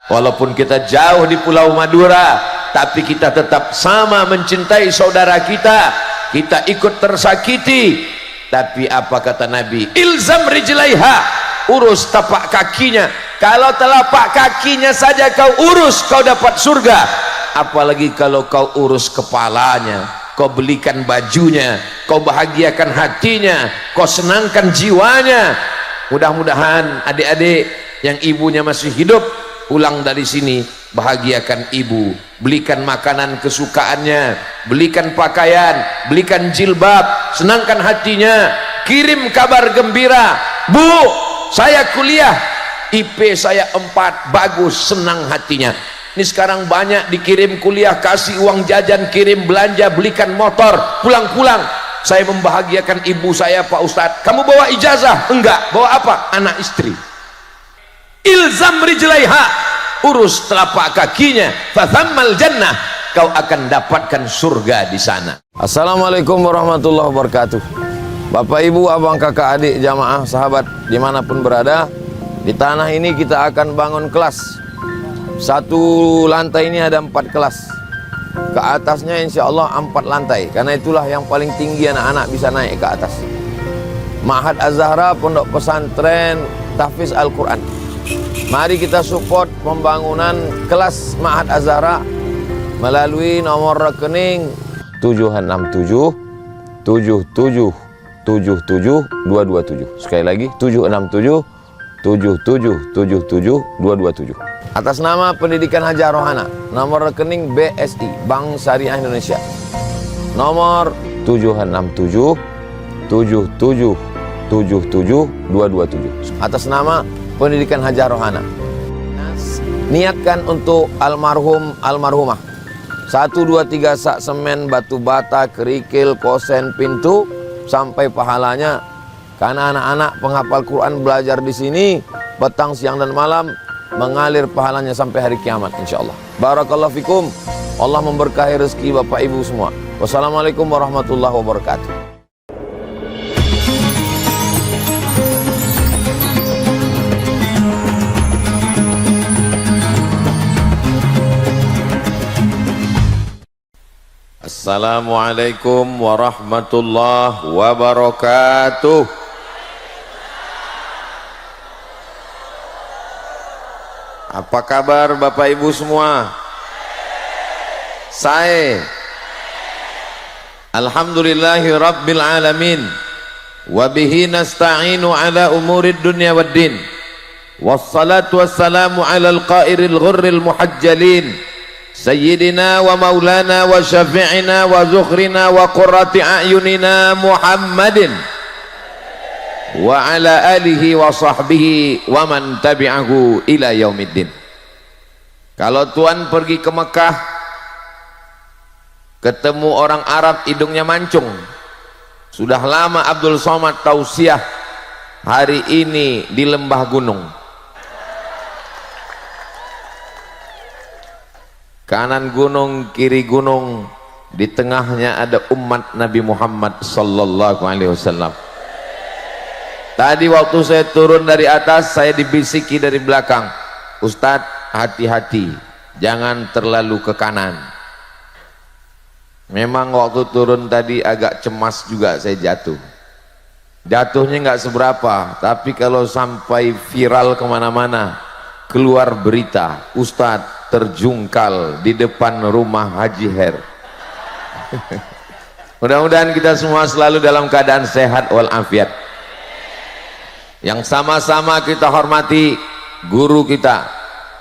Walaupun kita jauh di Pulau Madura, tapi kita tetap sama mencintai saudara kita. Kita ikut tersakiti, tapi apa kata Nabi? Ilzam rijlaiha, urus tapak kakinya. Kalau telapak kakinya saja kau urus, kau dapat surga. Apalagi kalau kau urus kepalanya, kau belikan bajunya, kau bahagiakan hatinya, kau senangkan jiwanya. Mudah-mudahan adik-adik yang ibunya masih hidup pulang dari sini, bahagiakan ibu, belikan makanan kesukaannya, belikan pakaian, belikan jilbab, senangkan hatinya, kirim kabar gembira, Bu, saya kuliah, IP saya 4, bagus, senang hatinya. Ini sekarang banyak dikirim kuliah, kasih uang jajan, kirim belanja, belikan motor, pulang-pulang, saya membahagiakan ibu saya Pak Ustadz. Kamu bawa ijazah? Enggak. Bawa apa? Anak istri. Ilzam rijlaiha, urus telapak kakinya, fathammal jannah, kau akan dapatkan surga di sana. Assalamualaikum warahmatullahi wabarakatuh. Bapak ibu abang kakak adik jamaah sahabat dimanapun berada, di tanah ini kita akan bangun kelas. Satu lantai ini ada 4 kelas, ke atasnya insya Allah 4 lantai, karena itulah yang paling tinggi anak-anak bisa naik ke atas. Ma'had Az-Zahra, pondok pesantren tahfiz Al-Quran. Mari kita support pembangunan kelas Ma'had Az-Zahra melalui nomor rekening 767 77 77 227. Sekali lagi 767 77 77 227. Atas nama Pendidikan Hajar Rohana, nomor rekening BSI Bank Syariah Indonesia, nomor 767 77 77 227. Atas nama Pendidikan Hajar Rohana, niatkan untuk almarhum almarhumah 1 2 3 sak semen, batu bata, kerikil, kosen, pintu, sampai pahalanya. Karena anak-anak penghafal Quran belajar di sini petang, siang dan malam, mengalir pahalanya sampai hari kiamat insyaallah. Barakallahu fikum. Allah memberkahi rezeki Bapak Ibu semua. Wassalamualaikum warahmatullahi wabarakatuh. Assalamualaikum warahmatullahi wabarakatuh. Apa kabar Bapak Ibu semua? Saya Alhamdulillahi Rabbil Alamin, wabihi nasta'inu ala umurid dunya waddin, wassalatu wassalamu ala al-qairil ghurril muhajjalin, Sayyidina wa maulana wa syafi'ina wa zukhrina wa qurrati a'yunina Muhammadin wa ala alihi wa sahbihi wa man tabi'ahu ila yaumiddin. Kalau tuan pergi ke Mekah, ketemu orang Arab hidungnya mancung, sudah lama Abdul Somad tausiah, hari ini di lembah gunung, kanan gunung, kiri gunung, di tengahnya ada umat Nabi Muhammad sallallahu alaihi wasallam. Tadi waktu saya turun dari atas, saya dibisiki dari belakang, Ustadz hati-hati, jangan terlalu ke kanan. Memang waktu turun tadi agak cemas juga, saya jatuh. Jatuhnya nggak seberapa, tapi kalau sampai viral kemana-mana, keluar berita, Ustadz terjungkal di depan rumah Haji Her. Mudah-mudahan kita semua selalu dalam keadaan sehat walafiat. Yang sama-sama kita hormati guru kita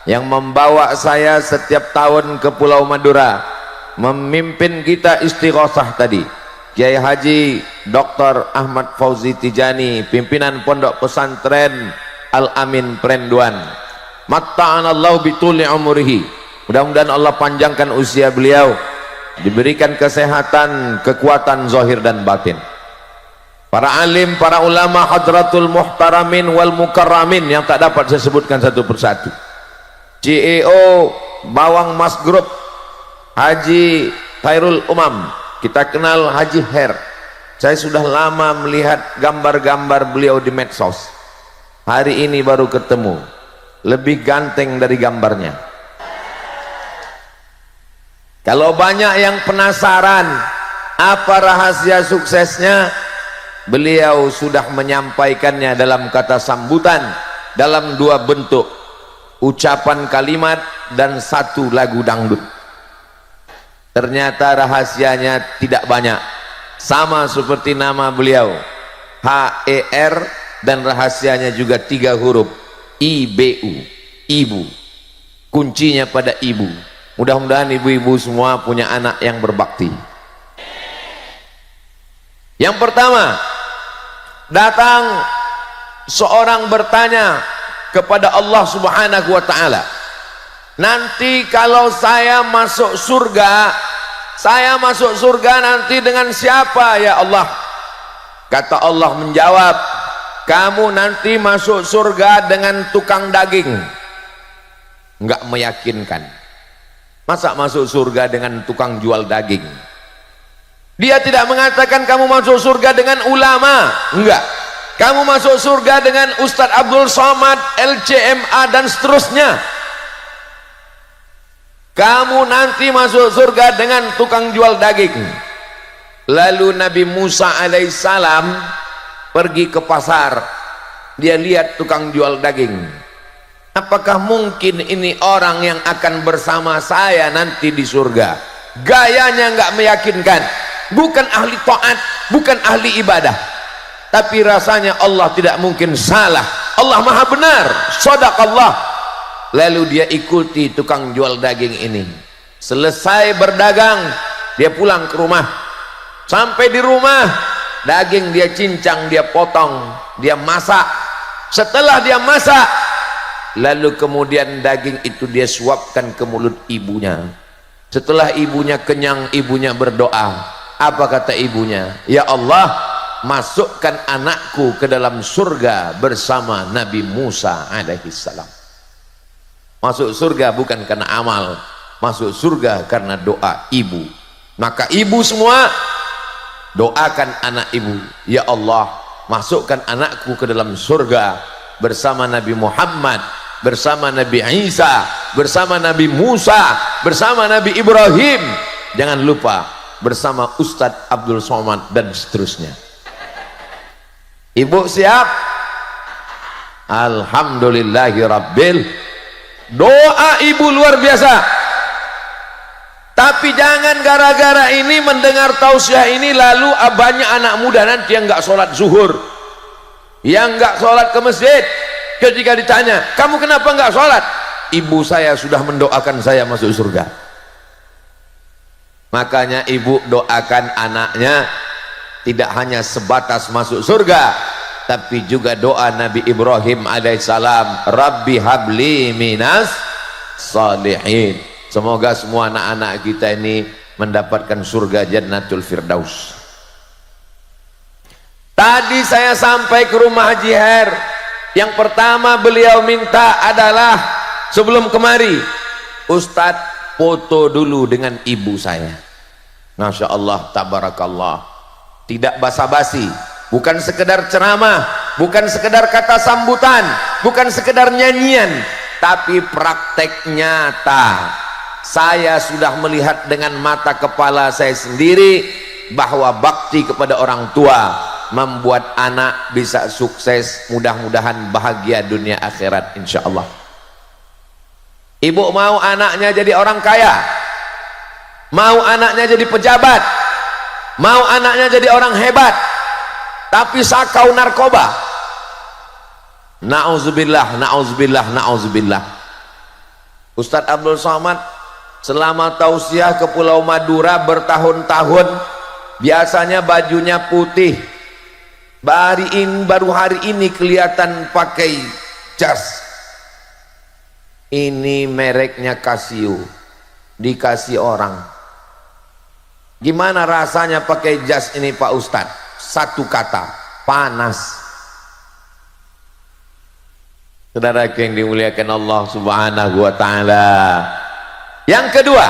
yang membawa saya setiap tahun ke Pulau Madura, memimpin kita istighosah tadi, Kiai Haji Dr. Ahmad Fauzi Tijani, pimpinan pondok pesantren Al-Amin Prenduan. Matta'anallahu bituli umurihi, mudah-mudahan Allah panjangkan usia beliau, diberikan kesehatan, kekuatan zahir dan batin. Para alim, para ulama, hadratul muhtaramin wal mukarramin yang tak dapat saya sebutkan satu persatu. CEO Bawang Mas Group Haji Khairul Umam, kita kenal Haji Her. Saya sudah lama melihat gambar-gambar beliau di medsos, hari ini baru ketemu. lebih ganteng dari gambarnya. Kalau banyak yang penasaran apa rahasia suksesnya, beliau sudah menyampaikannya dalam kata sambutan, dalam dua bentuk, ucapan kalimat dan satu lagu dangdut. Ternyata rahasianya tidak banyak, sama seperti nama beliau, H-E-R, dan rahasianya juga 3 huruf, I-B-U, ibu. Kuncinya pada ibu. Mudah-mudahan ibu-ibu semua punya anak yang berbakti. Yang pertama, datang seorang bertanya kepada Allah Subhanahu wa ta'ala, nanti kalau saya masuk surga nanti dengan siapa ya Allah? Kata Allah menjawab, kamu nanti masuk surga dengan tukang daging. Enggak meyakinkan. Masa masuk surga dengan tukang jual daging? Dia tidak mengatakan kamu masuk surga dengan ulama, enggak. Kamu masuk surga dengan Ustadz Abdul Somad, LCMA dan seterusnya. Kamu nanti masuk surga dengan tukang jual daging. Lalu Nabi Musa alaihissalam pergi ke pasar. Dia lihat tukang jual daging. Apakah mungkin ini orang yang akan bersama saya nanti di surga? Gayanya nggak meyakinkan. Bukan ahli taat, bukan ahli ibadah, tapi rasanya Allah tidak mungkin salah. Allah maha benar, shadaqallah. Lalu dia ikuti tukang jual daging ini. Selesai berdagang, dia pulang ke rumah. Sampai di rumah, daging dia cincang, dia potong, dia masak. Setelah dia masak, lalu kemudian daging itu dia suapkan ke mulut ibunya. Setelah ibunya kenyang, ibunya berdoa. Apa kata ibunya? Ya Allah, masukkan anakku ke dalam surga bersama Nabi Musa alaihissalam. Masuk surga bukan karena amal, masuk surga karena doa ibu. Maka ibu semua doakan anak ibu, ya Allah, masukkan anakku ke dalam surga bersama Nabi Muhammad, bersama Nabi Isa, bersama Nabi Musa, bersama Nabi Ibrahim, jangan lupa bersama Ustadz Abdul Somad dan seterusnya. Ibu siap? Alhamdulillahi Rabbil. Doa ibu luar biasa. Tapi jangan gara-gara ini mendengar tausiah ini lalu banyak anak muda nanti yang nggak sholat zuhur, yang nggak sholat ke masjid. Ketika ditanya, kamu kenapa nggak sholat? Ibu saya sudah mendoakan saya masuk surga. Makanya ibu doakan anaknya tidak hanya sebatas masuk surga, tapi juga doa Nabi Ibrahim alaihissalam, Rabbi habli minas salihin. Semoga semua anak-anak kita ini mendapatkan surga Jannatul Firdaus. Tadi saya sampai ke rumah Haji Her. Yang pertama beliau minta adalah sebelum kemari, Ustadz foto dulu dengan ibu saya. Masya Allah, tabarakallah. Tidak basa-basi, bukan sekedar ceramah, bukan sekedar kata sambutan, bukan sekedar nyanyian, tapi praktek nyata. Saya sudah melihat dengan mata kepala saya sendiri bahwa bakti kepada orang tua membuat anak bisa sukses, mudah-mudahan bahagia dunia akhirat insyaallah. Ibu mau anaknya jadi orang kaya, mau anaknya jadi pejabat, mau anaknya jadi orang hebat, tapi sakau narkoba. Na'udzubillah, na'udzubillah, na'udzubillah. Ustadz Abdul Somad selama tausiah ke Pulau Madura bertahun-tahun, biasanya bajunya putih. Baru hari ini kelihatan pakai jas. Ini mereknya Casio, dikasih orang. Gimana rasanya pakai jas ini Pak Ustadz? Satu kata, panas. Saudara yang dimuliakan Allah Subhanahu wa ta'ala. Yang kedua,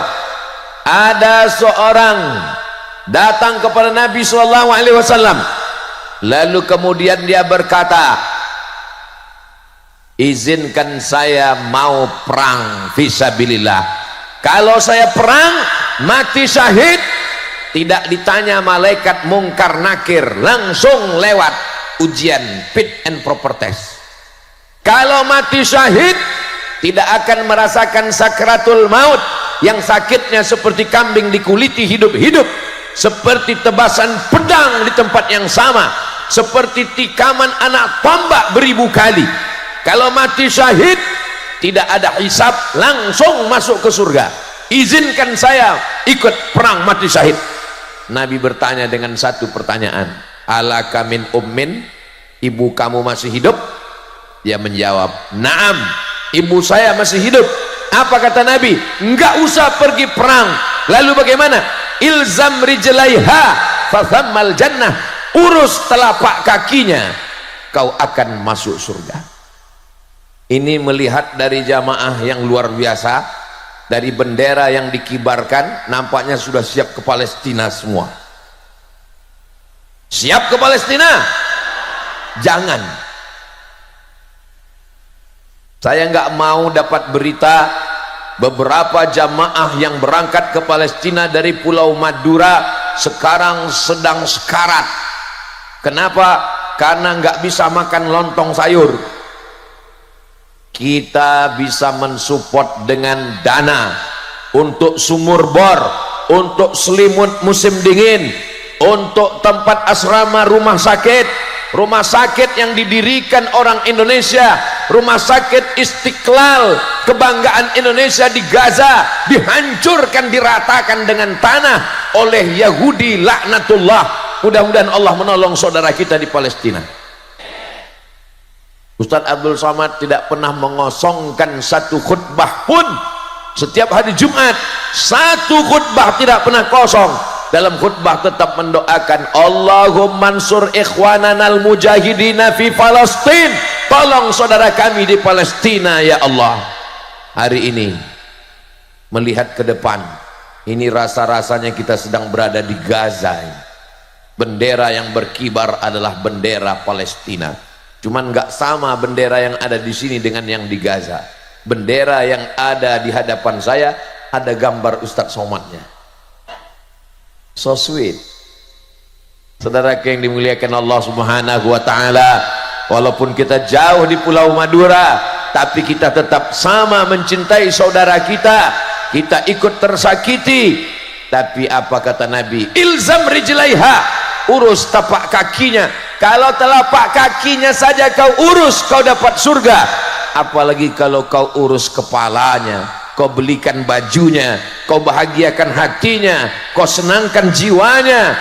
ada seorang datang kepada Nabi SAW, lalu kemudian dia berkata, izinkan saya mau perang fisabilillah. Kalau saya perang mati syahid, tidak ditanya malaikat mungkar nakir, langsung lewat ujian fit and proper test. Kalau mati syahid tidak akan merasakan sakratul maut yang sakitnya seperti kambing dikuliti hidup-hidup, seperti tebasan pedang di tempat yang sama, seperti tikaman anak tombak beribu kali. Kalau mati syahid tidak ada hisab, langsung masuk ke surga. Izinkan saya ikut perang mati syahid. Nabi bertanya dengan satu pertanyaan, alaka min ummin, ibu kamu masih hidup? Dia menjawab, naam, ibu saya masih hidup. Apa kata Nabi? Enggak usah pergi perang. Lalu bagaimana? Ilzam rijlaiha fathammal jannah, urus telapak kakinya, kau akan masuk surga. Ini melihat dari jamaah yang luar biasa, dari bendera yang dikibarkan nampaknya sudah siap ke Palestina semua. Siap ke Palestina? Jangan. Saya nggak mau dapat berita beberapa jamaah yang berangkat ke Palestina dari Pulau Madura sekarang sedang sekarat. Kenapa? Karena nggak bisa makan lontong sayur. Kita bisa mensupport dengan dana untuk sumur bor, untuk selimut musim dingin, untuk tempat asrama rumah sakit yang didirikan orang Indonesia, rumah sakit Istiqlal, kebanggaan Indonesia di Gaza, dihancurkan, diratakan dengan tanah oleh Yahudi laknatullah. Mudah-mudahan Allah menolong saudara kita di Palestina. Ustadz Abdul Somad tidak pernah mengosongkan satu khutbah pun. Setiap hari Jumat satu khutbah tidak pernah kosong. Dalam khutbah tetap mendoakan, Allahumma ansur ikhwananal mujahidina fi Palestin, tolong saudara kami di Palestina ya Allah. Hari ini melihat ke depan, ini rasa-rasanya kita sedang berada di Gaza. Bendera yang berkibar adalah bendera Palestina. Cuman nggak sama bendera yang ada di sini dengan yang di Gaza. Bendera yang ada di hadapan saya ada gambar Ustadz Somadnya. So sweet. Saudara yang dimuliakan Allah Subhanahu wa taala, walaupun kita jauh di Pulau Madura, tapi kita tetap sama mencintai saudara kita. Kita ikut tersakiti, tapi apa kata Nabi? Ilzam rijlaiha, urus tapak kakinya. Kalau telapak kakinya saja kau urus, kau dapat surga. Apalagi kalau kau urus kepalanya, kau belikan bajunya, kau bahagiakan hatinya, kau senangkan jiwanya.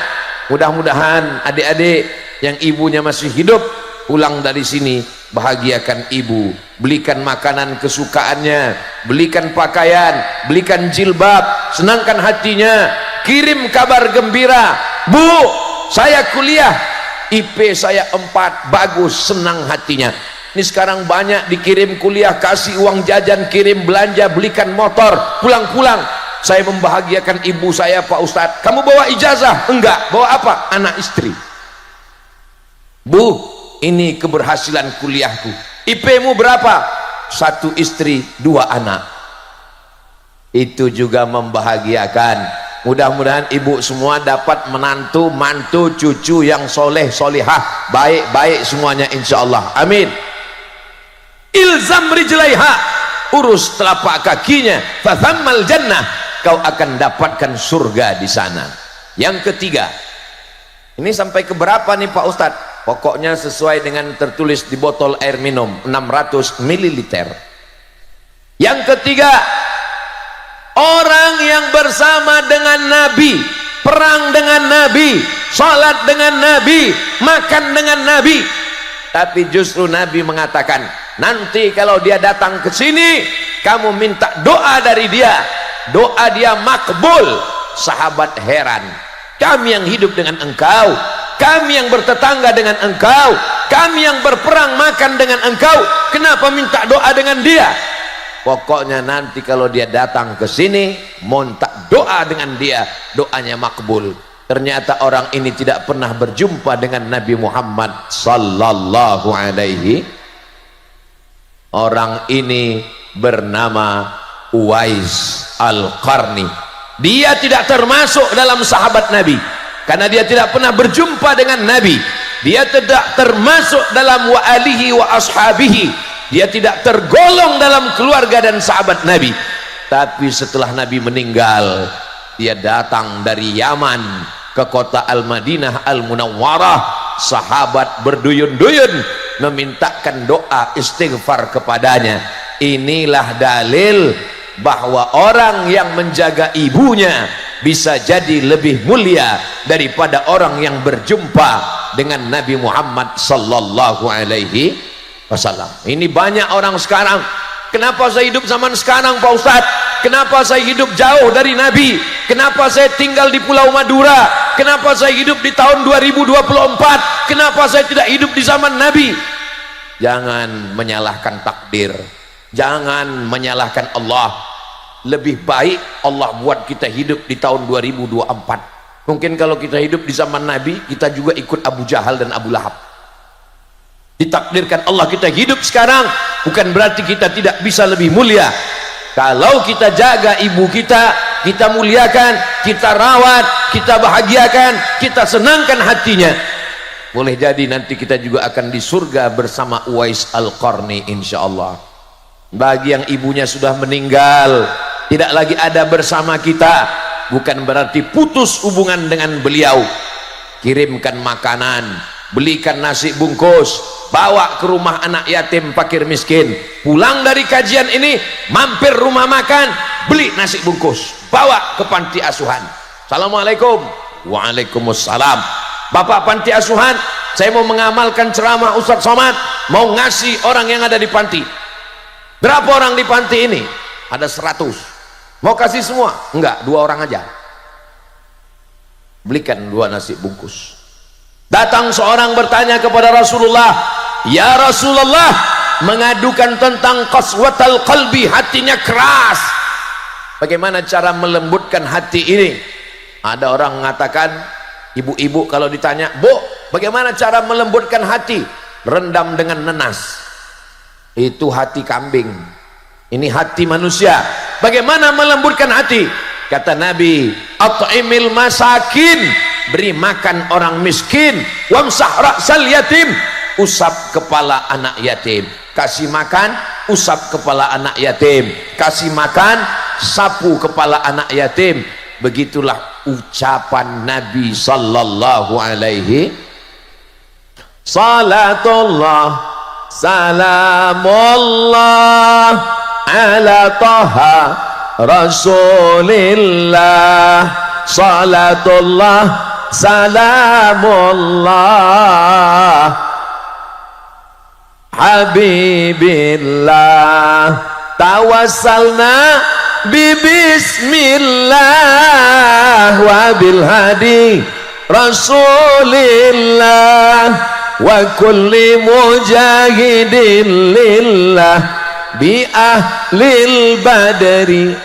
Mudah-mudahan adik-adik yang ibunya masih hidup pulang dari sini, bahagiakan ibu, belikan makanan kesukaannya, belikan pakaian, belikan jilbab, senangkan hatinya, kirim kabar gembira, Bu, saya kuliah, IP saya 4, bagus, senang hatinya. Ini sekarang banyak dikirim kuliah, kasih uang jajan, kirim belanja, belikan motor, pulang-pulang. Saya membahagiakan ibu saya, Pak Ustadz. Kamu bawa ijazah? Enggak. Bawa apa? Anak istri. Bu, ini keberhasilan kuliahku. IP-mu berapa? 1 istri, 2 anak. Itu juga membahagiakan. Mudah-mudahan ibu semua dapat menantu, mantu, cucu yang soleh, solihah, baik-baik semuanya insya Allah. Amin. Ilzam rijlaiha, urus telapak kakinya, fathammal jannah, kau akan dapatkan surga di sana. Yang ketiga, ini sampai ke berapa nih Pak Ustadz? Pokoknya sesuai dengan tertulis di botol air minum 600 ml. Yang ketiga, orang yang bersama dengan Nabi, perang dengan Nabi, salat dengan Nabi, makan dengan Nabi. Tapi justru Nabi mengatakan, nanti kalau dia datang ke sini, kamu minta doa dari dia, doa dia makbul. Sahabat heran, kami yang hidup dengan engkau, kami yang bertetangga dengan engkau, kami yang berperang makan dengan engkau, kenapa minta doa dengan dia? Pokoknya nanti kalau dia datang ke sini, minta doa dengan dia, doanya makbul. Ternyata orang ini tidak pernah berjumpa dengan Nabi Muhammad sallallahu alaihi. Orang ini bernama Uwais Al-Qarni. Dia tidak termasuk dalam sahabat Nabi karena dia tidak pernah berjumpa dengan Nabi. Dia tidak termasuk dalam wa alihi wa ashabihi. Dia tidak tergolong dalam keluarga dan sahabat Nabi. Tapi setelah Nabi meninggal, dia datang dari Yaman ke kota Al-Madinah Al-Munawwarah. Sahabat berduyun-duyun memintakan doa istighfar kepadanya. Inilah dalil bahwa orang yang menjaga ibunya bisa jadi lebih mulia daripada orang yang berjumpa dengan Nabi Muhammad sallallahu alaihi wasallam. Ini banyak orang sekarang. Kenapa saya hidup zaman sekarang Pak Ustadz? Kenapa saya hidup jauh dari Nabi? Kenapa saya tinggal di Pulau Madura? Kenapa saya hidup di tahun 2024? Kenapa saya tidak hidup di zaman Nabi? Jangan menyalahkan takdir, jangan menyalahkan Allah. Lebih baik Allah buat kita hidup di tahun 2024. Mungkin kalau kita hidup di zaman Nabi, kita juga ikut Abu Jahal dan Abu Lahab. Ditakdirkan Allah kita hidup sekarang, bukan berarti kita tidak bisa lebih mulia. Kalau kita jaga ibu kita, kita muliakan, kita rawat, kita bahagiakan, kita senangkan hatinya, boleh jadi nanti kita juga akan di surga bersama Uwais Al-Qarni insyaallah. Bagi yang ibunya sudah meninggal, tidak lagi ada bersama kita, bukan berarti putus hubungan dengan beliau. Kirimkan makanan, belikan nasi bungkus, bawa ke rumah anak yatim fakir miskin. Pulang dari kajian ini, mampir rumah makan, beli nasi bungkus, bawa ke panti asuhan. Assalamualaikum. Waalaikumsalam. Bapak panti asuhan, saya mau mengamalkan ceramah Ustadz Somad, mau ngasih orang yang ada di panti. Berapa orang di panti ini? Ada 100. Mau kasih semua? Enggak, 2 orang aja. Belikan 2 nasi bungkus. Datang seorang bertanya kepada Rasulullah, ya Rasulullah, mengadukan tentang qaswatal qalbi, hatinya keras. Bagaimana cara melembutkan hati ini? Ada orang mengatakan, ibu-ibu kalau ditanya, Bu, bagaimana cara melembutkan hati? Rendam dengan nanas. Itu hati kambing, ini hati manusia. Bagaimana melembutkan hati? Kata Nabi, at'imil masakin, beri makan orang miskin, wamsah ra'sal yatim, usap kepala anak yatim. Kasih makan, usap kepala anak yatim. Kasih makan, sapu kepala anak yatim. Begitulah ucapan Nabi sallallahu alaihi. Salatullah salamullah ala taha rasulillah. Salatullah salamullah habibillah. Tawassalna bismillah wa bil hadi rasulillah wa kulli mujahidin lillah bi ahlil badri.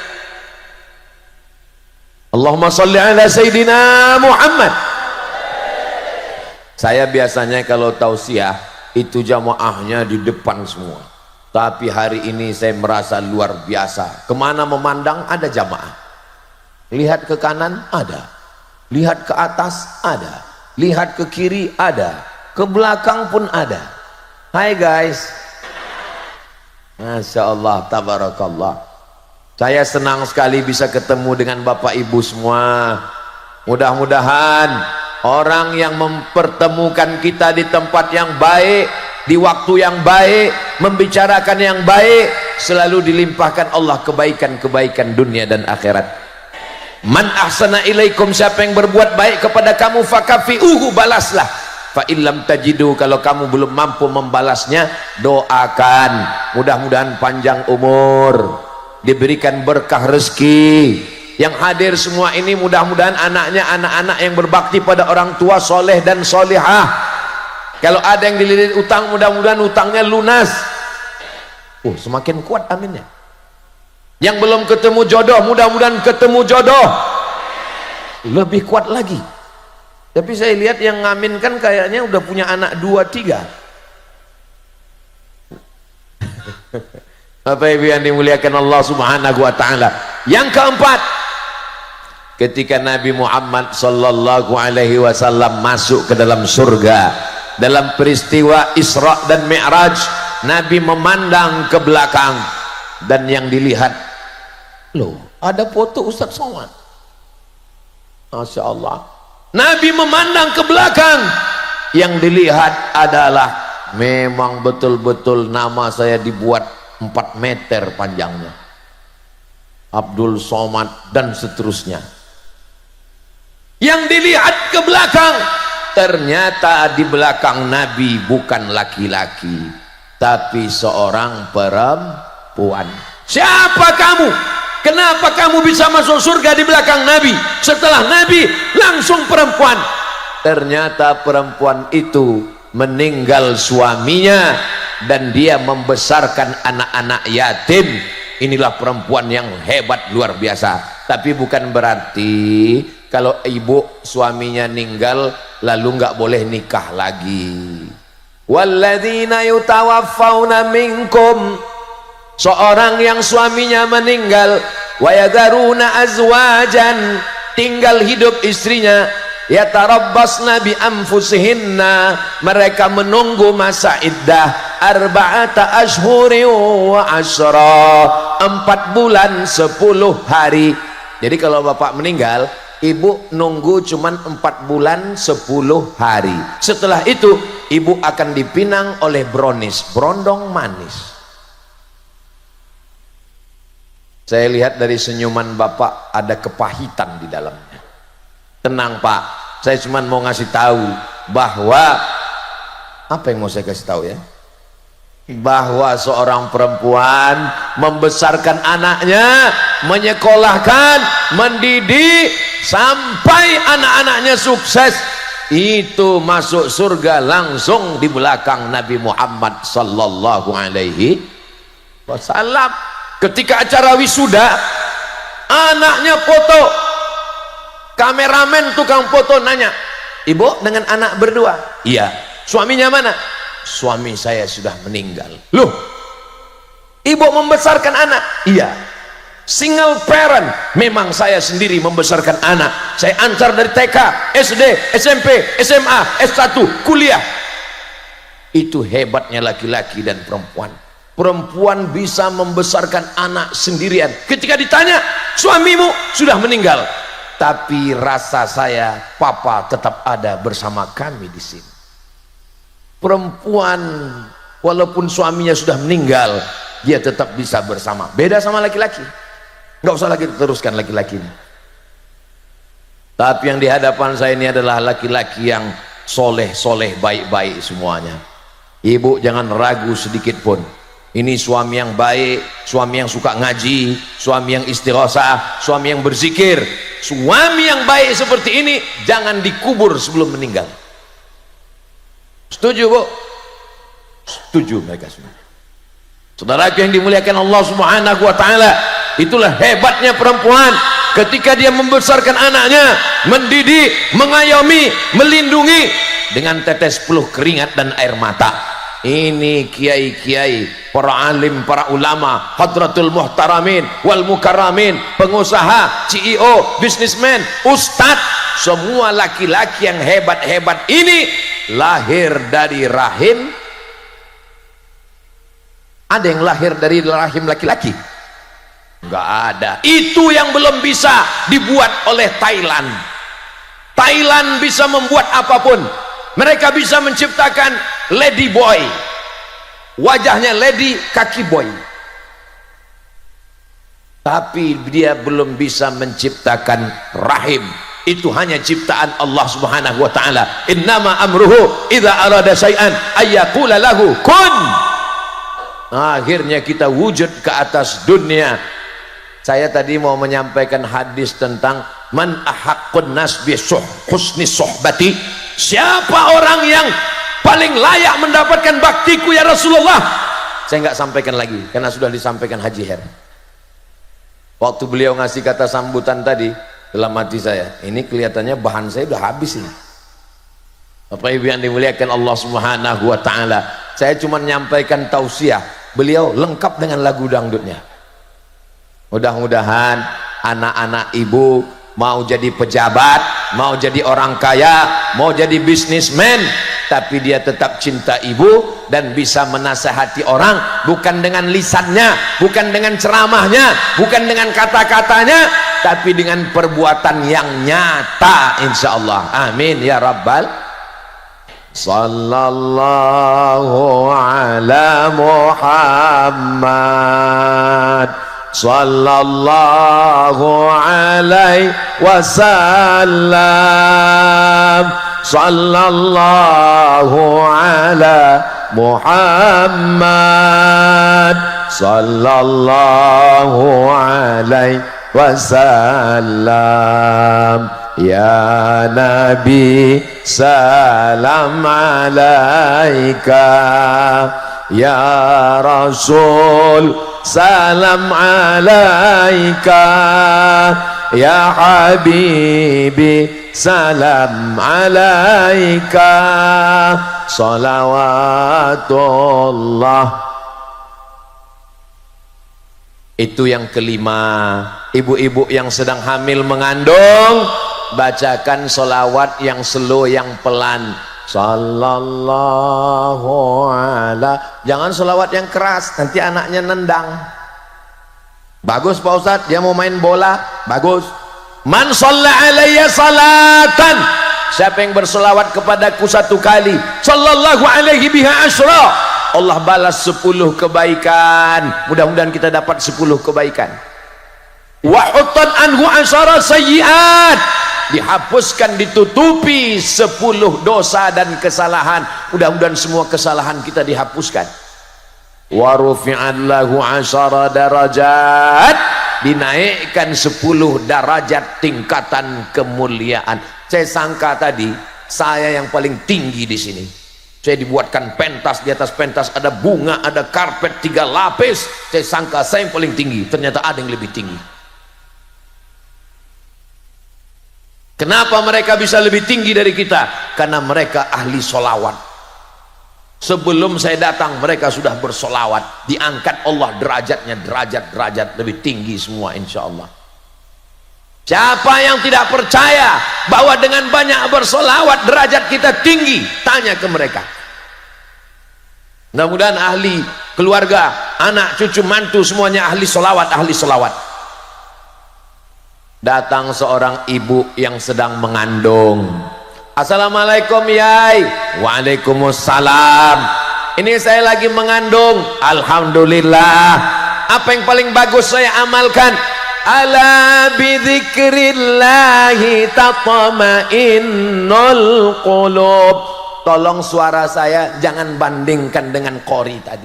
Allahumma salli ala Sayyidina Muhammad. Saya biasanya kalau tausiah itu jamaahnya di depan semua, tapi hari ini saya merasa luar biasa. Kemana memandang ada jamaah, lihat ke kanan ada, lihat ke atas ada, lihat ke kiri ada, ke belakang pun ada. Hai guys, Masya Allah, tabarakallah. Saya senang sekali bisa ketemu dengan bapak ibu semua. Mudah-mudahan orang yang mempertemukan kita di tempat yang baik, di waktu yang baik, membicarakan yang baik, selalu dilimpahkan Allah kebaikan-kebaikan dunia dan akhirat. Man ahsana ilaikum, siapa yang berbuat baik kepada kamu, fakafi'uhu, balaslah. Fa illam tajidu, kalau kamu belum mampu membalasnya, doakan mudah-mudahan panjang umur, diberikan berkah rezeki. Yang hadir semua ini mudah-mudahan anaknya anak-anak yang berbakti pada orang tua, soleh dan solihah. Kalau ada yang dililit utang, mudah-mudahan utangnya lunas. Semakin kuat aminnya. Yang belum ketemu jodoh, mudah-mudahan ketemu jodoh, lebih kuat lagi. Tapi saya lihat yang ngamin kan kayaknya udah punya anak 2, 3. Bapak Ibu yang dimuliakan Allah Subhanahu wa taala. Yang keempat, ketika Nabi Muhammad sallallahu alaihi wasallam masuk ke dalam surga, dalam peristiwa Isra dan Mi'raj, Nabi memandang ke belakang dan yang dilihat, loh, ada foto Ustaz Somad. Masya Allah. Nabi memandang ke belakang, yang dilihat adalah memang betul-betul nama saya dibuat 4 meter panjangnya, Abdul Somad dan seterusnya. Yang dilihat ke belakang, ternyata di belakang Nabi bukan laki-laki tapi seorang perempuan. Siapa kamu? Kenapa kamu bisa masuk surga di belakang Nabi? Setelah Nabi langsung perempuan. Ternyata perempuan itu meninggal suaminya dan dia membesarkan anak-anak yatim. Inilah perempuan yang hebat luar biasa. Tapi bukan berarti kalau ibu suaminya meninggal lalu nggak boleh nikah lagi. Walladzina yutawaffawna minkum, seorang yang suaminya meninggal, wa yadharuna azwajan, tinggal hidup istrinya, yatarabbasna bi anfusihinna, mereka menunggu masa iddah arba'ata ashhuri wa ashra, 4 bulan 10 hari. Jadi kalau bapak meninggal, ibu nunggu cuman 4 bulan 10 hari. Setelah itu ibu akan dipinang oleh brownies, berondong manis. Saya lihat dari senyuman bapak ada kepahitan di dalamnya. Tenang pak, saya cuma mau ngasih tahu bahwa, apa yang mau saya kasih tahu ya, bahwa seorang perempuan membesarkan anaknya, menyekolahkan, mendidik sampai anak-anaknya sukses, itu masuk surga langsung di belakang Nabi Muhammad sallallahu alaihi wasallam. Ketika acara wisuda, anaknya foto, kameramen tukang foto nanya, ibu dengan anak berdua? Iya. Suaminya mana? Suami saya sudah meninggal. Loh, ibu membesarkan anak? Iya. Single parent, memang saya sendiri membesarkan anak. Saya antar dari TK, SD, SMP, SMA, S1, kuliah. Itu hebatnya laki-laki dan perempuan. Perempuan bisa membesarkan anak sendirian. Ketika ditanya, suamimu sudah meninggal, tapi rasa saya, papa tetap ada bersama kami di sini. Perempuan walaupun suaminya sudah meninggal, dia tetap bisa bersama. Beda sama laki-laki. Nggak usah lagi teruskan laki-laki ini. Tapi yang di hadapan saya ini adalah laki-laki yang soleh-soleh, baik-baik semuanya. Ibu jangan ragu sedikit pun. Ini suami yang baik, suami yang suka ngaji, suami yang istighosah, suami yang berzikir. Suami yang baik seperti ini jangan dikubur sebelum meninggal. Setuju bu? Setuju mereka semua. Saudara yang dimuliakan Allah Subhanahu wa taala, itulah hebatnya perempuan. Ketika dia membesarkan anaknya, mendidik, mengayomi, melindungi dengan tetes peluh keringat dan air mata. Ini kiai-kiai, para alim, para ulama, hadratul muhtaramin wal mukarramin, pengusaha, CEO, bisnismen, ustadz, semua laki-laki yang hebat-hebat ini lahir dari rahim. Ada yang lahir dari rahim laki-laki? Enggak ada. Itu yang belum bisa dibuat oleh Thailand. Thailand bisa membuat apapun. Mereka bisa menciptakan lady boy, wajahnya lady, kaki boy, tapi dia belum bisa menciptakan rahim. Itu hanya ciptaan Allah Subhanahu wa taala. Innama amruhu idza arada syai'an ayyaqula lahu kun. Akhirnya kita wujud ke atas dunia. Saya tadi mau menyampaikan hadis tentang man ahaqqun nas bi husni suhbati. Siapa orang yang paling layak mendapatkan baktiku ya Rasulullah? Saya nggak sampaikan lagi karena sudah disampaikan Haji Her. Waktu beliau ngasih kata sambutan tadi, dalam hati saya, ini kelihatannya bahan saya udah habis ini. Bapak Ibu yang dimuliakan Allah Subhanahu wa taala, saya cuma menyampaikan tausiah. beliau lengkap dengan lagu dangdutnya. Mudah-mudahan anak-anak ibu mau jadi pejabat, mau jadi orang kaya, mau jadi bisnismen, tapi dia tetap cinta ibu dan bisa menasehati orang, bukan dengan lisannya, bukan dengan ceramahnya, bukan dengan kata-katanya, tapi dengan perbuatan yang nyata, insyaallah. Amin ya rabbal. Sallallahu ala Muhammad sallallahu alaihi wasallam, sallallahu ala Muhammad sallallahu alaihi wasallam. Ya Nabi salam alaika, ya Rasul salam alaika, ya Habibi salam alaika, salawatullah. Itu yang kelima. Ibu-ibu yang sedang hamil mengandung, bacakan sholawat yang slow, yang pelan. Sallallahu ala, jangan sholawat yang keras, nanti anaknya nendang. Bagus Pak Ustadz, dia mau main bola, bagus. Man shalla alayya salatan, siapa yang bersolawat kepadaku satu kali, sallallahu alaihi biha asyra, Allah balas 10 kebaikan. Mudah-mudahan kita dapat 10 kebaikan. Wa huttan anhu asyara sayyiat, dihapuskan, ditutupi 10 dosa dan kesalahan. Mudah-mudahan semua kesalahan kita dihapuskan. Wa rufi'at lahu 10 darajat, dinaikkan 10 derajat tingkatan kemuliaan. Saya sangka tadi saya yang paling tinggi di sini. Saya dibuatkan pentas, di atas pentas ada bunga, ada karpet 3 lapis. Saya sangka saya yang paling tinggi, ternyata ada yang lebih tinggi. Kenapa mereka bisa lebih tinggi dari kita? Karena mereka ahli solawat. Sebelum saya datang mereka sudah bersolawat, diangkat Allah derajatnya, derajat lebih tinggi semua, insya Allah. Siapa yang tidak percaya bahwa dengan banyak bersolawat derajat kita tinggi, tanya ke mereka. Mudah-mudahan ahli keluarga, anak, cucu, mantu semuanya ahli solawat, ahli solawat. Datang seorang ibu yang sedang mengandung. Assalamualaikum Yai. Waalaikumsalam. Ini saya lagi mengandung. Alhamdulillah. Apa yang paling bagus saya amalkan? Ala bidzikrillahi tatma'innul qulub. Tolong suara saya jangan bandingkan dengan qori tadi.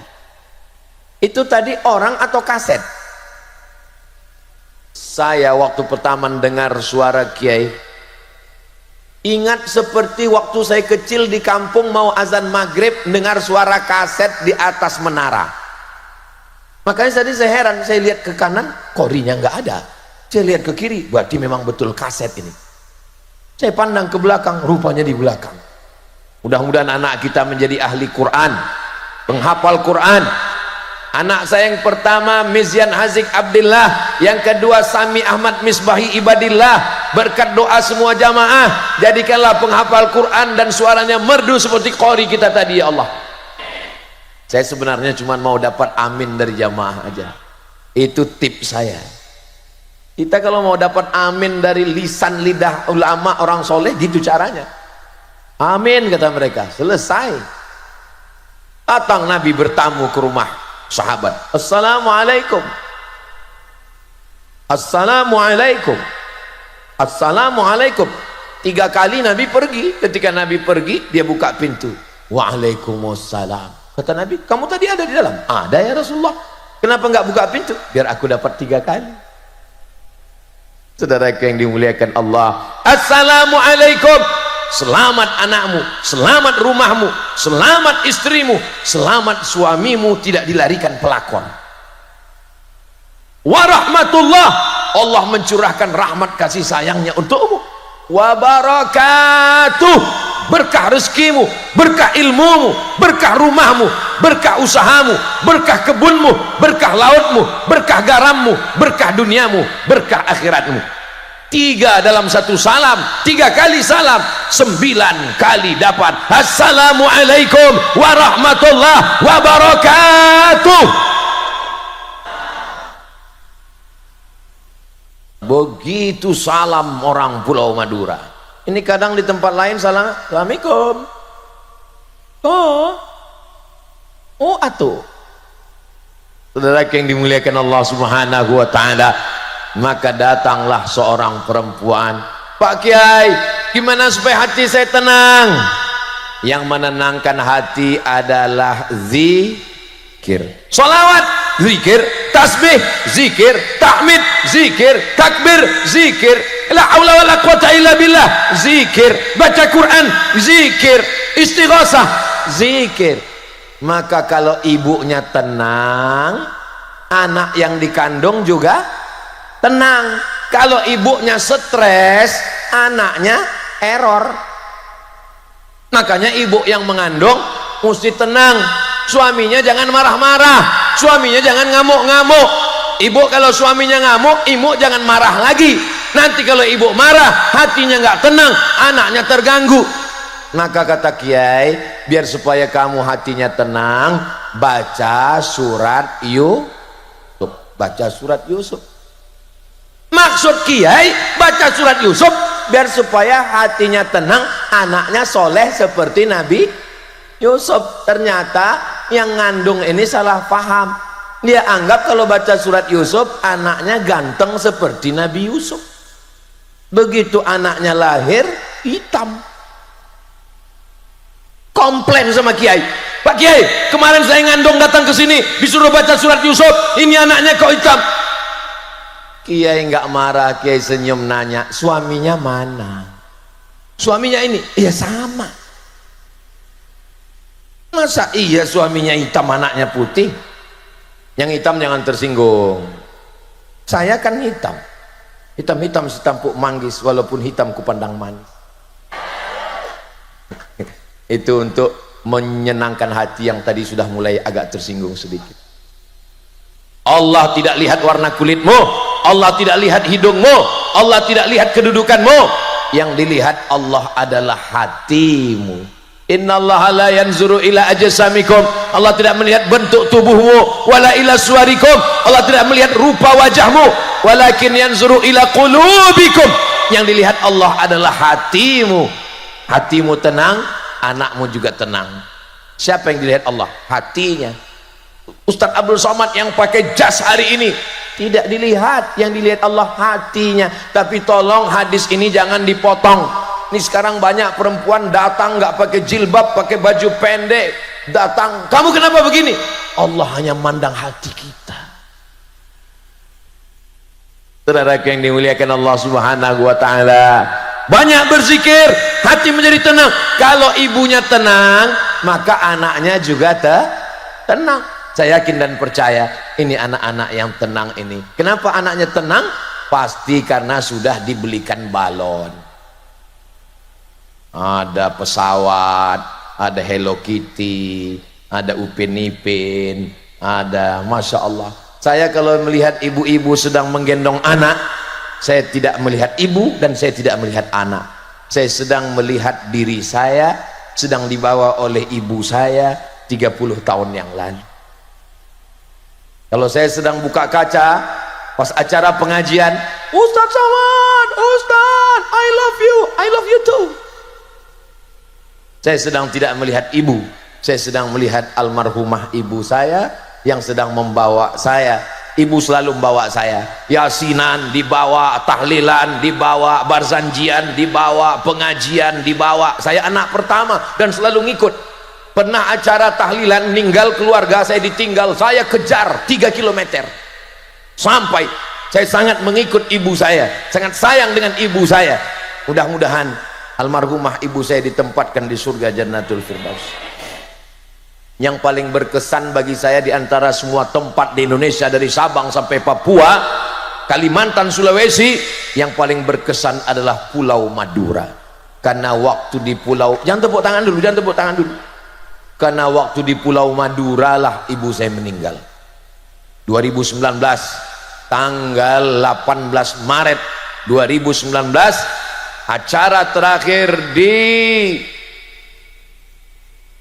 Itu tadi orang atau kaset? Saya waktu pertama dengar suara kiai, ingat seperti waktu saya kecil di kampung mau azan maghrib, dengar suara kaset di atas menara. Makanya tadi saya heran, saya lihat ke kanan, korinya nggak ada. Saya lihat ke kiri, berarti memang betul kaset ini. Saya pandang ke belakang, rupanya di belakang. Mudah-mudahan anak kita menjadi ahli Quran, penghafal Quran. Anak saya yang pertama Mizyan Hazik Abdillah, yang kedua Sami Ahmad Misbahi Ibadillah. Berkat doa semua jamaah, jadikanlah penghafal Quran dan suaranya merdu seperti qori kita tadi, ya Allah. Saya sebenarnya cuma mau dapat amin dari jamaah aja. Itu tips saya. Kita kalau mau dapat amin dari lisan lidah ulama orang soleh, gitu caranya. Amin kata mereka, selesai. Datang Nabi bertamu ke rumah sahabat. Assalamualaikum, assalamualaikum, assalamualaikum. 3 kali Nabi pergi. Ketika Nabi pergi, dia buka pintu. Waalaikumsalam. Kata Nabi, kamu tadi ada di dalam? Ada ya Rasulullah. Kenapa enggak buka pintu? Biar aku dapat 3 kali. Saudaraku yang dimuliakan Allah, assalamualaikum. Selamat anakmu, selamat rumahmu, selamat istrimu, selamat suamimu tidak dilarikan pelakon. Warahmatullah, Allah mencurahkan rahmat kasih sayangnya untukmu. Wabarakatuh, berkah berkah rezekimu, berkah ilmumu, berkah rumahmu, berkah usahamu, berkah kebunmu, berkah lautmu, berkah garammu, berkah duniamu, berkah akhiratmu. 3 dalam satu salam, 3 kali salam, 9 kali dapat assalamualaikum warahmatullahi wabarakatuh. Begitu salam orang Pulau Madura. Ini kadang di tempat lain salam, assalamualaikum. Oh atuh. Saudara yang dimuliakan Allah Subhanahu wa taala, maka datanglah seorang perempuan, Pak Kiai, gimana supaya hati saya tenang? Yang menenangkan hati adalah zikir, salawat, zikir, tasbih, zikir, tahmid, zikir, takbir, zikir, la haula wala quwata illa billah, zikir, baca Quran, zikir, istighosah, zikir. Maka kalau ibunya tenang, anak yang dikandung juga tenang. Kalau ibunya stres, anaknya error. Makanya ibu yang mengandung mesti tenang, suaminya jangan marah-marah, suaminya jangan ngamuk-ngamuk. Ibu kalau suaminya ngamuk, ibu jangan marah lagi. Nanti kalau ibu marah, hatinya nggak tenang, anaknya terganggu. Maka kata Kiai, biar supaya kamu hatinya tenang, baca surat Yusuf. Baca surat Yusuf. Maksud Kiai, baca surat Yusuf biar supaya hatinya tenang, anaknya soleh seperti Nabi Yusuf. Ternyata yang ngandung ini salah paham. Dia anggap kalau baca surat Yusuf, anaknya ganteng seperti Nabi Yusuf. Begitu anaknya lahir, hitam. Komplain sama Kiai, Pak Kiai, kemarin saya ngandung datang ke sini disuruh baca surat Yusuf, ini anaknya kok hitam. Kiai nggak marah, Kiai senyum nanya, suaminya mana? Suaminya ini, iya sama. Masa iya suaminya hitam anaknya putih? Yang hitam jangan tersinggung. Saya kan hitam, hitam-hitam setampuk manggis, walaupun hitam kupandang manis. Itu untuk menyenangkan hati yang tadi sudah mulai agak tersinggung sedikit. Allah tidak lihat warna kulitmu, Allah tidak lihat hidungmu, Allah tidak lihat kedudukanmu. Yang dilihat Allah adalah hatimu. Innallaha la yanzuru ila ajsamikum, Allah tidak melihat bentuk tubuhmu, wala ila suwarikum, Allah tidak melihat rupa wajahmu, walakin yanzuru ila qulubikum. Yang dilihat Allah adalah hatimu. Hatimu tenang, anakmu juga tenang. Siapa yang dilihat Allah? Hatinya. Ustaz Abdul Somad yang pakai jas hari ini tidak dilihat, yang dilihat Allah hatinya. Tapi tolong hadis ini jangan dipotong. Ini sekarang banyak perempuan datang nggak pakai jilbab, pakai baju pendek, datang, kamu kenapa begini? Allah hanya mandang hati kita. Saudara yang dimuliakan Allah Subhanahu wa taala, banyak berzikir, hati menjadi tenang. Kalau ibunya tenang, maka anaknya juga tenang. Saya yakin dan percaya ini anak-anak yang tenang ini. Kenapa anaknya tenang? Pasti karena sudah dibelikan balon. Ada pesawat, ada Hello Kitty, ada Upin Ipin, ada, Masya Allah. Saya kalau melihat ibu-ibu sedang menggendong anak, saya tidak melihat ibu dan saya tidak melihat anak. Saya sedang melihat diri saya sedang dibawa oleh ibu saya 30 tahun yang lalu. Kalau saya sedang buka kaca pas acara pengajian, Ustaz Somad, Ustaz, I love you too. Saya sedang tidak melihat ibu, saya sedang melihat almarhumah ibu saya yang sedang membawa saya. Ibu selalu membawa saya, yasinan dibawa, tahlilan dibawa, barzanjian dibawa, pengajian dibawa. Saya anak pertama dan selalu ngikut. Pernah acara tahlilan, meninggal keluarga saya ditinggal, saya kejar 3 km sampai. Saya sangat mengikut ibu saya, sangat sayang dengan ibu saya. Mudah-mudahan almarhumah ibu saya ditempatkan di surga Jannatul Firdaus. Yang paling berkesan bagi saya di antara semua tempat di Indonesia, dari Sabang sampai Papua, Kalimantan, Sulawesi, yang paling berkesan adalah Pulau Madura. karena waktu di pulau, jangan tepuk tangan dulu, jangan tepuk tangan dulu, karena waktu di Pulau Madura lah ibu saya meninggal 2019 tanggal 18 Maret 2019. Acara terakhir di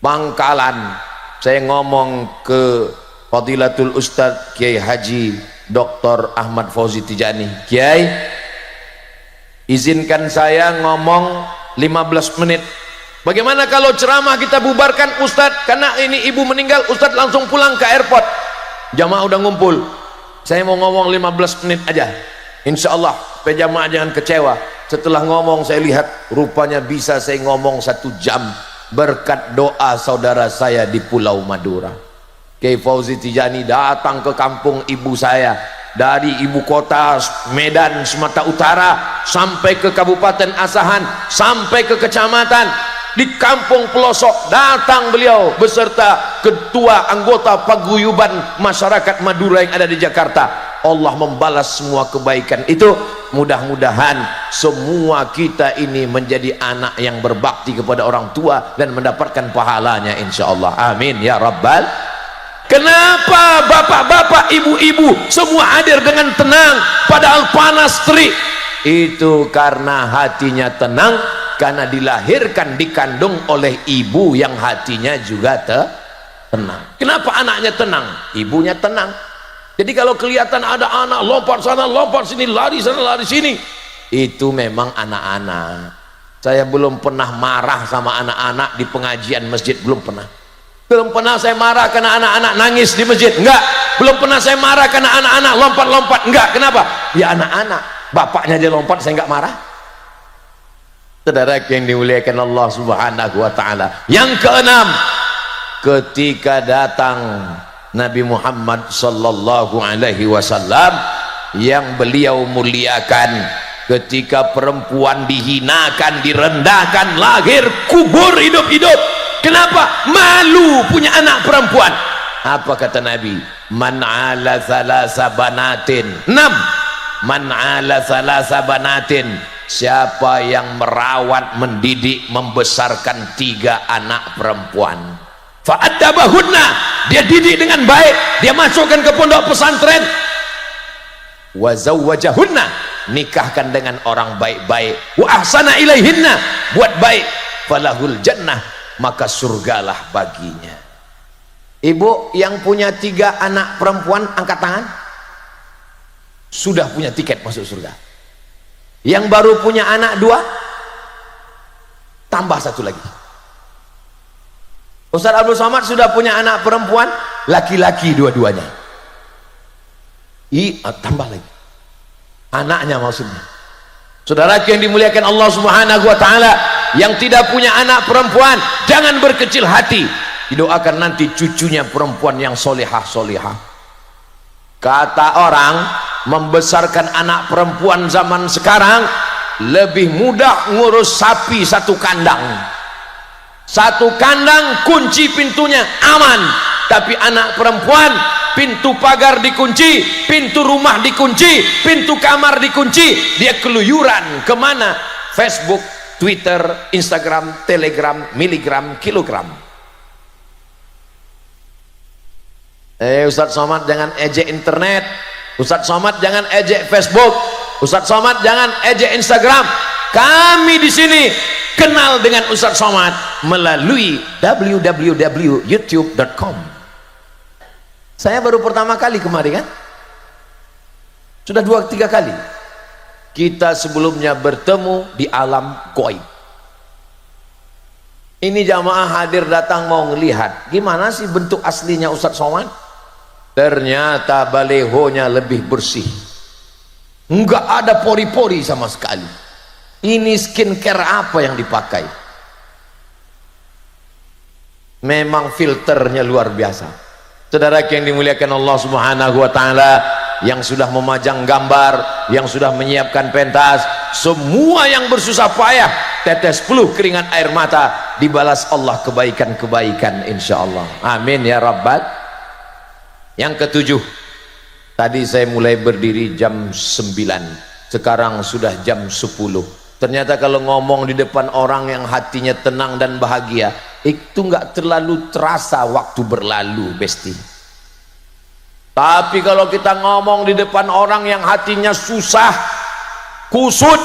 Bangkalan, saya ngomong ke Fadilatul Ustadz Kiai Haji Dr. Ahmad Fauzi Tijani, Kiai izinkan saya ngomong 15 menit. Bagaimana kalau ceramah kita bubarkan Ustadz, karena ini ibu meninggal, Ustadz langsung pulang ke airport, jamaah udah ngumpul, saya mau ngomong 15 menit aja insya Allah supaya jamaah jangan kecewa. Setelah ngomong saya lihat rupanya bisa saya ngomong 1 jam berkat doa saudara saya di Pulau Madura. Kiai Fauzi Tijani datang ke kampung ibu saya dari ibu kota Medan Sumatera Utara sampai ke Kabupaten Asahan sampai ke kecamatan di kampung pelosok, datang beliau beserta ketua anggota paguyuban masyarakat Madura yang ada di Jakarta. Allah membalas semua kebaikan itu. Mudah-mudahan semua kita ini menjadi anak yang berbakti kepada orang tua dan mendapatkan pahalanya insyaallah, amin ya rabbal. Kenapa bapak-bapak, ibu-ibu semua hadir dengan tenang padahal panas terik? Itu karena hatinya tenang, karena dilahirkan dikandung oleh ibu yang hatinya juga tenang. Kenapa anaknya tenang? Ibunya tenang. Jadi kalau kelihatan ada anak lompat sana lompat sini, lari sana lari sini, itu memang anak-anak. Saya belum pernah marah sama anak-anak di pengajian masjid, belum pernah. Belum pernah saya marah karena anak-anak nangis di masjid, enggak. Belum pernah saya marah karena anak-anak lompat-lompat, enggak. Kenapa? Ya anak-anak, bapaknya dia lompat saya enggak marah. Saudara yang dimuliakan Allah Subhanahu wa taala. Yang keenam, ketika datang Nabi Muhammad sallallahu alaihi wasallam yang beliau muliakan, ketika perempuan dihinakan, direndahkan, lahir kubur hidup-hidup. Kenapa? Malu punya anak perempuan. Apa kata Nabi? Man ala thalasa banatin. 6. Man ala thalasa banatin. Siapa yang merawat, mendidik, membesarkan 3 anak perempuan, fa'addabahunna, dia didik dengan baik, dia masukkan ke pondok pesantren, wa zawwajahunna, nikahkan dengan orang baik-baik, wa ahsana ilaihinna, buat baik, falahul jannah, maka surgalah baginya. Ibu yang punya 3 anak perempuan angkat tangan. Sudah punya tiket masuk surga. Yang baru punya anak 2 tambah 1 lagi. Ustaz Abdul Somad sudah punya anak perempuan laki-laki dua-duanya, tambah lagi anaknya maksudnya. Saudara yang dimuliakan Allah Subhanahu wa taala, yang tidak punya anak perempuan jangan berkecil hati, didoakan nanti cucunya perempuan yang solehah. Kata orang, membesarkan anak perempuan zaman sekarang lebih mudah ngurus sapi 1 kandang. 1 kandang kunci pintunya aman, tapi anak perempuan pintu pagar dikunci, pintu rumah dikunci, pintu kamar dikunci, dia keluyuran kemana? Facebook, Twitter, Instagram, Telegram, miligram, kilogram. Ustaz Somad jangan ejek internet, Ustaz Somad jangan ejek Facebook, Ustaz Somad jangan ejek Instagram. Kami di sini kenal dengan Ustaz Somad melalui www.youtube.com. Saya baru pertama kali kemarin kan, sudah 2-3 kali kita sebelumnya bertemu di alam gaib. Ini jamaah hadir datang mau ngelihat gimana sih bentuk aslinya Ustaz Somad. Ternyata balehonya lebih bersih, enggak ada pori-pori sama sekali. Ini skincare apa yang dipakai? Memang filternya luar biasa. Saudara yang dimuliakan Allah Subhanahu wa taala, yang sudah memajang gambar, yang sudah menyiapkan pentas, semua yang bersusah payah, tetes peluh keringat air mata, dibalas Allah kebaikan-kebaikan insyaallah. Amin ya rabbal. Yang ke-7, tadi saya mulai berdiri jam 9, sekarang sudah jam 10. Ternyata kalau ngomong di depan orang yang hatinya tenang dan bahagia, itu nggak terlalu terasa waktu berlalu, besti. Tapi kalau kita ngomong di depan orang yang hatinya susah, kusut,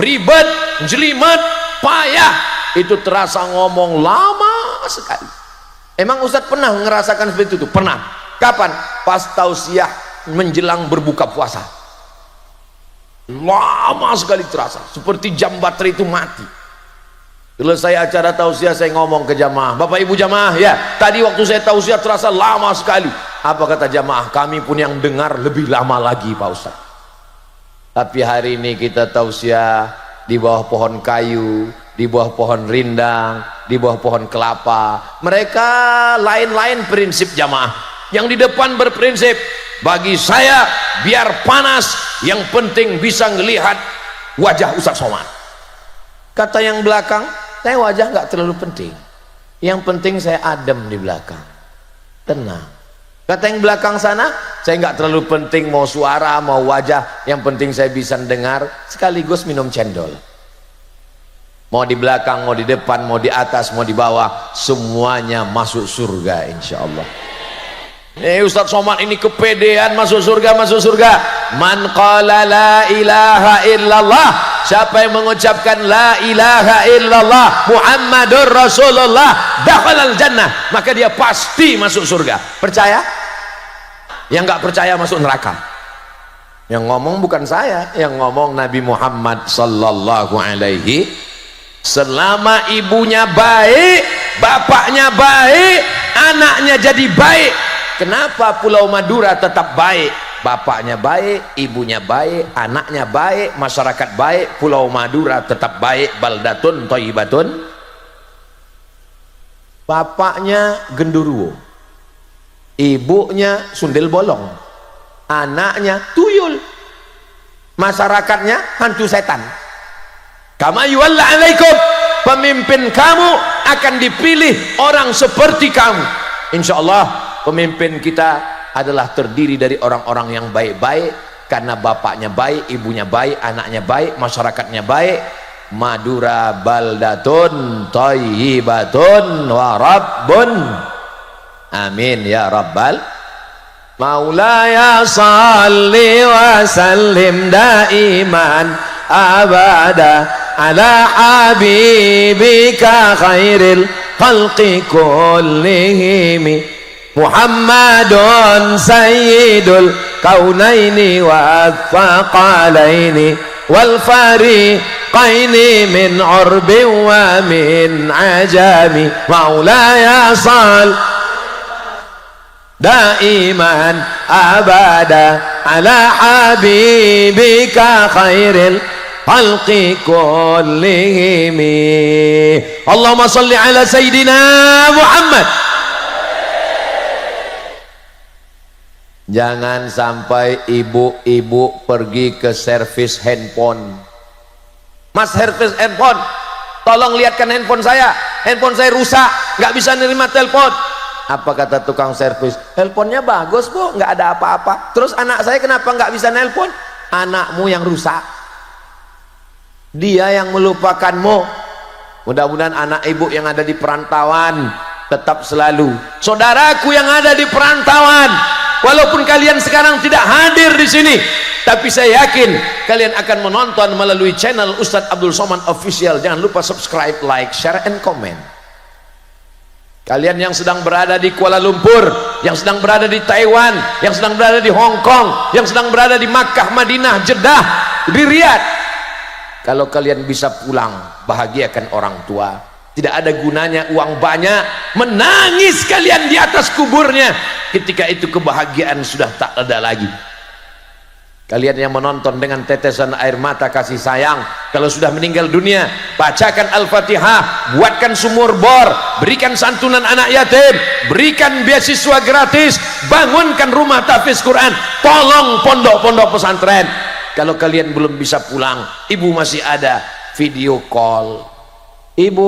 ribet, jelimet, payah, itu terasa ngomong lama sekali. Emang Ustadz pernah ngerasakan seperti itu? Pernah. Kapan? Pas tausiah menjelang berbuka puasa. Lama sekali terasa, seperti jam baterai itu mati. Selesai acara tausiah saya ngomong ke jamaah, Bapak Ibu jamaah, ya tadi waktu saya tausiah terasa lama sekali. Apa kata jamaah? Kami pun yang dengar lebih lama lagi Pak Ustaz. Tapi hari ini kita tausiah di bawah pohon kayu, di bawah pohon rindang, di bawah pohon kelapa. Mereka lain-lain prinsip jamaah. Yang di depan berprinsip, bagi saya biar panas, yang penting bisa ngelihat wajah Ustaz Somad. Kata yang belakang, saya wajah nggak terlalu penting, yang penting saya adem di belakang, tenang. Kata yang belakang sana, saya nggak terlalu penting mau suara mau wajah, yang penting saya bisa dengar sekaligus minum cendol. Mau di belakang, mau di depan, mau di atas, mau di bawah, semuanya masuk surga insya Allah. Ustaz Somad ini kepedean masuk surga, masuk surga. Man qala la ilaha illallah, siapa yang mengucapkan la ilaha illallah Muhammadur Rasulullah dakhalal jannah, maka dia pasti masuk surga. Percaya? Yang nggak percaya masuk neraka. Yang ngomong bukan saya, yang ngomong Nabi Muhammad sallallahu alaihi. Selama ibunya baik, bapaknya baik, anaknya jadi baik. Kenapa Pulau Madura tetap baik? Bapaknya baik, ibunya baik, anaknya baik, masyarakat baik, Pulau Madura tetap baik. Baldatun thayyibatun. Bapaknya genderuwo, ibunya sundel bolong, anaknya tuyul, masyarakatnya hantu setan. Kama yuwalla alaikum, pemimpin kamu akan dipilih orang seperti kamu. Insya Allah pemimpin kita adalah terdiri dari orang-orang yang baik-baik, karena bapaknya baik, ibunya baik, anaknya baik, masyarakatnya baik. Madura baldatun thayyibatun wa rabbun amin ya rabbal maulaya salli wa sallim daiman abada ala habibika khairil khalqi kullihim Muhammadun sayyidul kaunaini wa thaqalaini wal fariqaini min urbi wa min ajami maulaya sal daiman abada ala habibika khairil khalqi kullihim. Allahumma salli ala sayyidina Muhammad. Jangan sampai ibu-ibu pergi ke servis handphone. Mas, servis handphone, tolong lihatkan handphone saya rusak, nggak bisa nerima telepon. Apa kata tukang servis? Handphonenya bagus bu, nggak ada apa-apa. Terus anak saya kenapa nggak bisa nelpon? Anakmu yang rusak, dia yang melupakanmu. Mudah-mudahan anak ibu yang ada di perantauan tetap selalu, saudaraku yang ada di perantauan, walaupun kalian sekarang tidak hadir di sini, tapi saya yakin kalian akan menonton melalui channel Ustadz Abdul Somad Official. Jangan lupa subscribe, like, share, and comment. Kalian yang sedang berada di Kuala Lumpur, yang sedang berada di Taiwan, yang sedang berada di Hong Kong, yang sedang berada di Makkah, Madinah, Jeddah, di Riyadh, kalau kalian bisa pulang, bahagiakan orang tua. Tidak ada gunanya uang banyak, menangis kalian di atas kuburnya, ketika itu kebahagiaan sudah tak ada lagi. Kalian yang menonton dengan tetesan air mata kasih sayang, kalau sudah meninggal dunia, bacakan Al-Fatihah, buatkan sumur bor, berikan santunan anak yatim, berikan beasiswa gratis, bangunkan rumah tahfiz Quran, tolong pondok-pondok pesantren. Kalau kalian belum bisa pulang, ibu masih ada, video call. Ibu,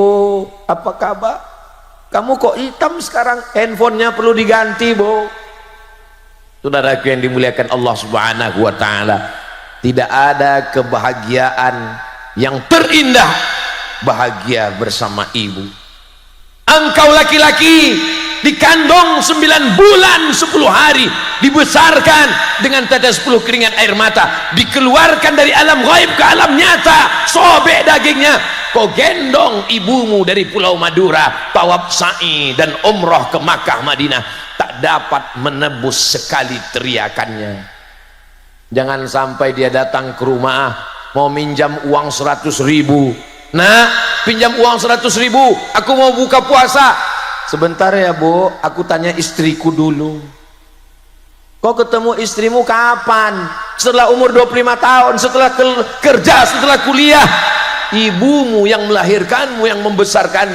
apa kabar? Kamu kok hitam sekarang? Handphonenya perlu diganti, bu. Saudaraku yang dimuliakan Allah Subhanahu wa ta'ala, tidak ada kebahagiaan yang terindah bahagia bersama ibu. Engkau laki-laki dikandung 9 bulan 10 hari, dibesarkan dengan tetes 10 keringat air mata, dikeluarkan dari alam gaib ke alam nyata, sobek dagingnya, kau gendong ibumu dari Pulau Madura, tawaf sa'i dan umrah ke Makkah Madinah, tak dapat menebus sekali teriakannya. Jangan sampai dia datang ke rumah mau minjam uang 100.000. Nah, pinjam uang 100.000, aku mau buka puasa. Sebentar ya bu, aku tanya istriku dulu. Kau ketemu istrimu kapan? Setelah umur 25 tahun, setelah kerja, setelah kuliah. Ibumu yang melahirkanmu, yang membesarkan.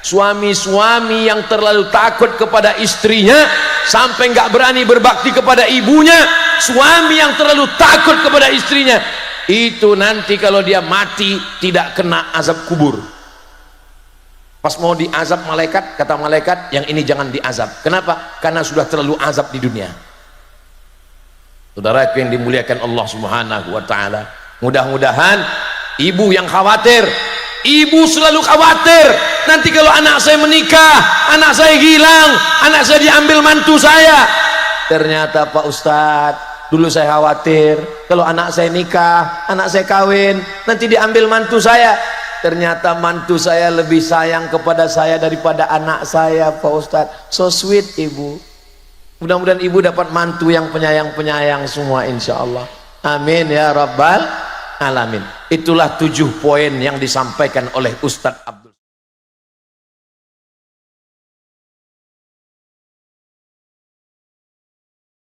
Suami-suami yang terlalu takut kepada istrinya sampai nggak berani berbakti kepada ibunya, suami yang terlalu takut kepada istrinya, itu nanti kalau dia mati tidak kena azab kubur. Pas mau diazab malaikat, kata malaikat, yang ini jangan diazab. Kenapa? Karena sudah terlalu azab di dunia. Saudaraku yang dimuliakan Allah Subhanahu wa taala, mudah-mudahan ibu yang khawatir, ibu selalu khawatir nanti kalau anak saya menikah, anak saya hilang, anak saya diambil mantu saya. Ternyata Pak Ustadz, dulu saya khawatir kalau anak saya nikah, anak saya kawin, nanti diambil mantu saya. Ternyata mantu saya lebih sayang kepada saya daripada anak saya Pak Ustadz. So sweet ibu. Mudah-mudahan ibu dapat mantu yang penyayang-penyayang semua insya Allah. Amin ya rabbal alamin. Itulah 7 poin yang disampaikan oleh Ustadz Abdul